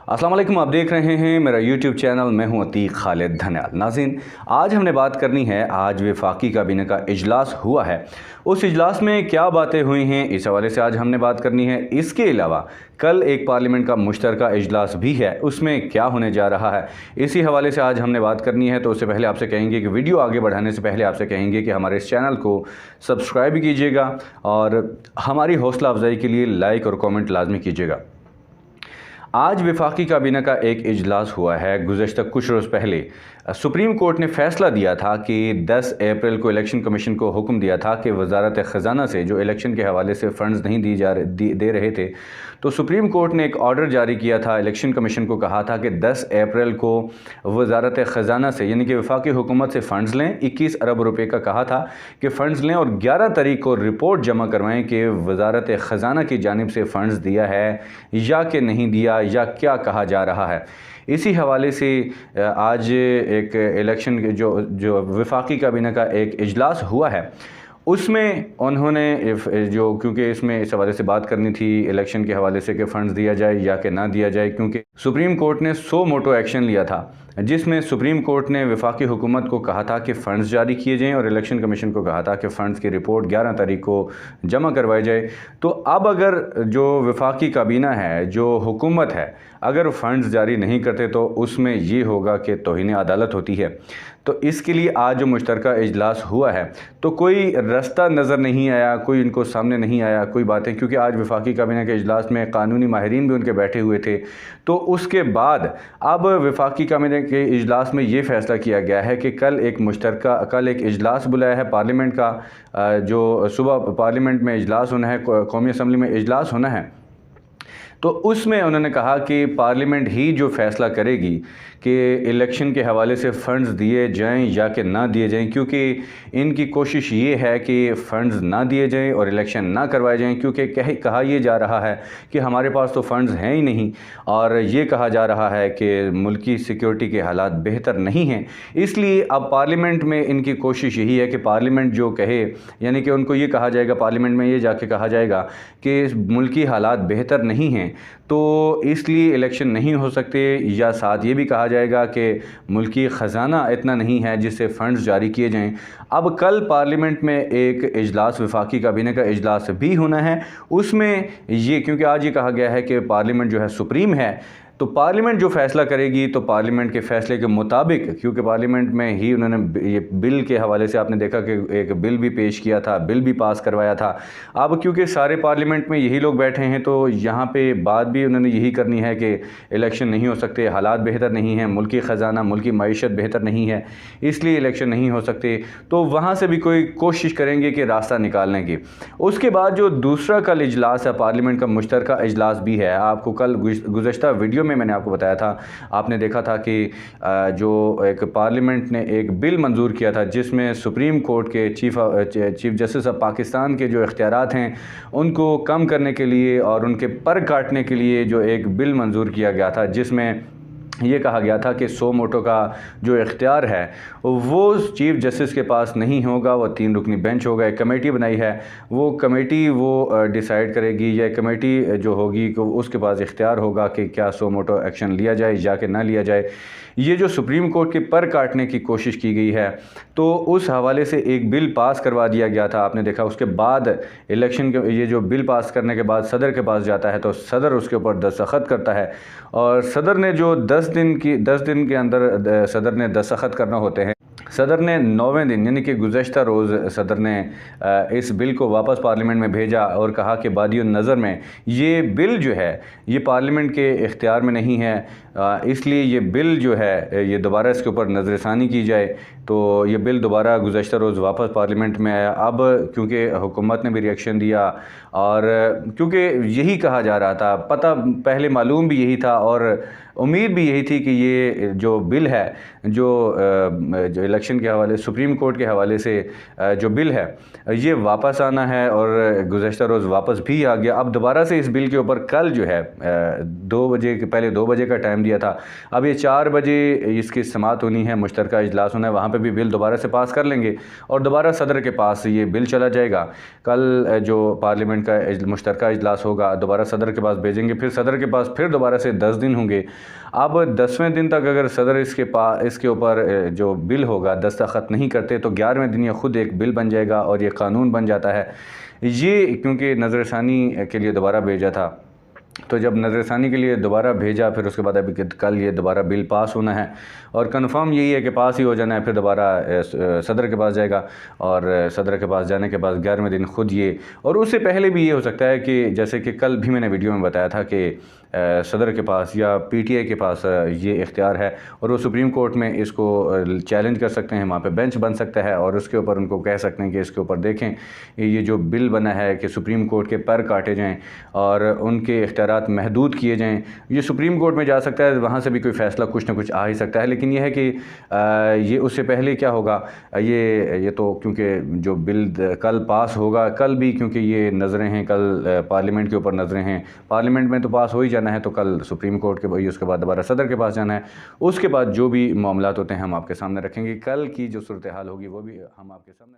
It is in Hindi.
अस्सलाम वालेकुम, आप देख रहे हैं मेरा यूट्यूब चैनल। मैं हूं अतीक खालिद धन्याल। नाज़रीन, आज हमने बात करनी है, आज वफाकी काबीना का इजलास हुआ है, उस इजलास में क्या बातें हुई हैं, इस हवाले से आज हमने बात करनी है। इसके अलावा कल एक पार्लियामेंट का मुश्तरका इजलास भी है, उसमें क्या होने जा रहा है, इसी हवाले से आज हमने बात करनी है। तो उससे पहले आपसे कहेंगे कि वीडियो आगे बढ़ाने से पहले आपसे कहेंगे कि हमारे इस चैनल को सब्सक्राइब कीजिएगा और हमारी हौसला अफजाई के लिए लाइक और कमेंट लाजमी कीजिएगा। आज वफाकी काबीना का एक इजलास हुआ है। गुज़श्ता कुछ रोज़ पहले सुप्रीम कोर्ट ने फ़ैसला दिया था कि 10 अप्रैल को इलेक्शन कमीशन को हुक्म दिया था कि वजारत ख़जाना से जो इलेक्शन के हवाले से फ़ंड्स नहीं दे रहे थे, तो सुप्रीम कोर्ट ने एक ऑर्डर जारी किया था। इलेक्शन कमीशन को कहा था कि 10 अप्रैल को वजारत ख़जाना से यानी कि वफाकी हुकूमत से फ़ंड्स लें। 21 अरब रुपए का कहा था कि फ़ंड्स लें और 11 तारीख को रिपोर्ट जमा करवाएं कि वजारत ख़जाना की जानिब से फ़ंड्स दिया है या कि नहीं दिया, या क्या कहा जा रहा है। इसी हवाले से आज एक इलेक्शन जो वफाकी काबीना का एक इजलास हुआ है, उसमें उन्होंने क्योंकि इसमें इस हवाले से बात करनी थी इलेक्शन के हवाले से कि फ़ंड्स दिया जाए या कि ना दिया जाए, क्योंकि सुप्रीम कोर्ट ने सो मोटो एक्शन लिया था, जिसमें सुप्रीम कोर्ट ने वफाकी हुकूमत को कहा था कि फ़ंड्स जारी किए जाएँ और इलेक्शन कमीशन को कहा था कि फ़ंड्स की रिपोर्ट 11 तारीख को जमा करवाई जाए। तो अब अगर जो वफाकी काबीना है, जो हुकूमत है, अगर फ़ंड्स जारी नहीं करते तो उसमें ये होगा कि तौहीन अदालत होती है। तो इसके लिए आज जो मुश्तरका इजलास हुआ है, तो कोई रास्ता नज़र नहीं आया, कोई इनको सामने नहीं आया कोई बातें, क्योंकि आज वफाकी काबीना के इजलास में कानूनी माहिरीन भी उनके बैठे हुए थे। तो उसके बाद अब वफाकी काबीना के इजलास में ये फ़ैसला किया गया है कि कल एक इजलास बुलाया है पार्लियामेंट का, जो सुबह पार्लियामेंट में इजलास होना है, कौमी असम्बली में इजलास होना है। तो उसमें उन्होंने कहा कि पार्लियामेंट ही जो फ़ैसला करेगी कि इलेक्शन के हवाले से फ़ंड्स दिए जाएं या कि ना दिए जाएं, क्योंकि इनकी कोशिश ये है कि फ़ंड्स ना दिए जाएं और इलेक्शन ना करवाए जाएं, क्योंकि कहा यह जा रहा है कि हमारे पास तो फ़ंड्स हैं ही नहीं, और ये कहा जा रहा है कि मुल्की सिक्योरिटी के हालात बेहतर नहीं हैं। इसलिए अब पार्लियामेंट में इनकी कोशिश यही है कि पार्लियामेंट जो कहे, यानी कि उनको ये कहा जाएगा, पार्लियामेंट में ये जाके कहा जाएगा कि मुल्की हालात बेहतर नहीं हैं, तो इसलिए इलेक्शन नहीं हो सकते, या साथ ये भी कहा जाएगा कि मुल्की ख़जाना इतना नहीं है जिससे फ़ंड्स जारी किए जाएं। अब कल पार्लियामेंट में एक इजलास, वफाकी काबीना का इजलास भी होना है। उसमें ये, क्योंकि आज ये कहा गया है कि पार्लियामेंट जो है सुप्रीम है, तो पार्लियामेंट जो फ़ैसला करेगी, तो पार्लियामेंट के फ़ैसले के मुताबिक, क्योंकि पार्लियामेंट में ही उन्होंने ये बिल के हवाले से आपने देखा कि एक बिल भी पेश किया था, बिल भी पास करवाया था। अब क्योंकि सारे पार्लियामेंट में यही लोग बैठे हैं, तो यहाँ पे बात भी उन्होंने यही करनी है कि इलेक्शन नहीं हो सकते, हालात बेहतर नहीं हैं, मुल्की ख़जाना, मुल्की मईशत बेहतर नहीं है, इसलिए इलेक्शन नहीं हो सकते। तो वहाँ से भी कोई कोशिश करेंगे कि रास्ता निकालने की। उसके बाद जो दूसरा कल इजलास है, पार्लियामेंट का मुश्तरका इजलास भी है। आपको कल गुज़श्ता वीडियो में मैंने आपको बताया था, आपने देखा था कि जो एक पार्लियामेंट ने एक बिल मंजूर किया था, जिसमें सुप्रीम कोर्ट के चीफ जस्टिस ऑफ पाकिस्तान के जो इख्तियारात हैं उनको कम करने के लिए और उनके पर काटने के लिए जो एक बिल मंजूर किया गया था, जिसमें ये कहा गया था कि सो मोटो का जो इख्तियार है वो चीफ़ जस्टिस के पास नहीं होगा, वो 3 रुकनी बेंच होगा। एक कमेटी बनाई है, वो कमेटी वो डिसाइड करेगी, या कमेटी जो होगी कि उसके पास इख्तियार होगा कि क्या सो मोटो एक्शन लिया जाए या कि ना लिया जाए। ये जो सुप्रीम कोर्ट के पर काटने की कोशिश की गई है, तो उस हवाले से एक बिल पास करवा दिया गया था, आपने देखा। उसके बाद इलेक्शन के ये जो बिल पास करने के बाद सदर के पास जाता है, तो सदर उसके ऊपर दस्तखत करता है, और सदर ने जो 10 दिन के अंदर सदर ने दस्तखत करना होते हैं। सदर ने 9वें दिन यानी कि गुज़श्ता रोज़ सदर ने इस बिल को वापस पार्लियामेंट में भेजा और कहा कि बादियों नज़र में ये बिल जो है ये पार्लियामेंट के इख्तियार में नहीं है, इसलिए ये बिल जो है ये दोबारा इसके ऊपर नज़रसानी की जाए। तो ये बिल दोबारा गुज़श्ता रोज़ वापस पार्लियामेंट में आया। अब क्योंकि हुकूमत ने भी रिएक्शन दिया, और क्योंकि यही कहा जा रहा था, पता पहले मालूम भी यही था, और उम्मीद भी यही थी कि ये जो बिल है, जो इलेक्शन के हवाले, सुप्रीम कोर्ट के हवाले से जो बिल है ये वापस आना है, और गुज़श्ता रोज़ वापस भी आ गया। अब दोबारा से इस बिल के ऊपर कल जो है 2 बजे के पहले 2 बजे का टाइम दिया था, अब ये 4 बजे इसकी समाअत होनी है, मुश्तरका इजलास होना है, वहाँ पे भी बिल दोबारा से पास कर लेंगे और दोबारा सदर के पास ये बिल चला जाएगा। कल जो पार्लियामेंट का मुश्तरका इजलास होगा दोबारा सदर के पास भेजेंगे, फिर सदर के पास फिर दोबारा से 10 दिन होंगे। अब 10वें दिन तक अगर सदर इसके ऊपर जो बिल होगा दस्तखत नहीं करते तो 11वें दिन ये ख़ुद एक बिल बन जाएगा और ये कानून बन जाता है। ये क्योंकि नज़रसानी के लिए दोबारा भेजा था, तो जब नज़रसानी के लिए दोबारा भेजा, फिर उसके बाद अभी कल ये दोबारा बिल पास होना है और कंफर्म यही है कि पास ही हो जाना है, फिर दोबारा सदर के पास जाएगा और सदर के पास जाने के बाद 11वें दिन खुद ये, और उससे पहले भी ये हो सकता है कि जैसे कि कल भी मैंने वीडियो में बताया था कि सदर के पास या पीटीआई के पास ये इख्तियार है और वो सुप्रीम कोर्ट में इसको चैलेंज कर सकते हैं, वहाँ पे बेंच बन सकता है और उसके ऊपर उनको कह सकते हैं कि इसके ऊपर देखें ये जो बिल बना है कि सुप्रीम कोर्ट के पर काटे जाएँ और उनके इख्तियारात महदूद किए जाएँ। ये सुप्रीम कोर्ट में जा सकता है, वहाँ से भी कोई फ़ैसला कुछ ना कुछ आ ही सकता है। लेकिन यह है कि ये उससे पहले क्या होगा, ये तो क्योंकि जो बिल कल पास होगा, कल भी क्योंकि ये नज़रें हैं, कल पार्लियामेंट के ऊपर नज़रें हैं, पार्लियामेंट में तो पास हो ही जाना है, तो कल सुप्रीम कोर्ट के भाई उसके बाद दोबारा सदर के पास जाना है। उसके बाद जो भी मामलात होते हैं हम आपके सामने रखेंगे, कल की जो सूरत हाल होगी वो भी हम आपके सामने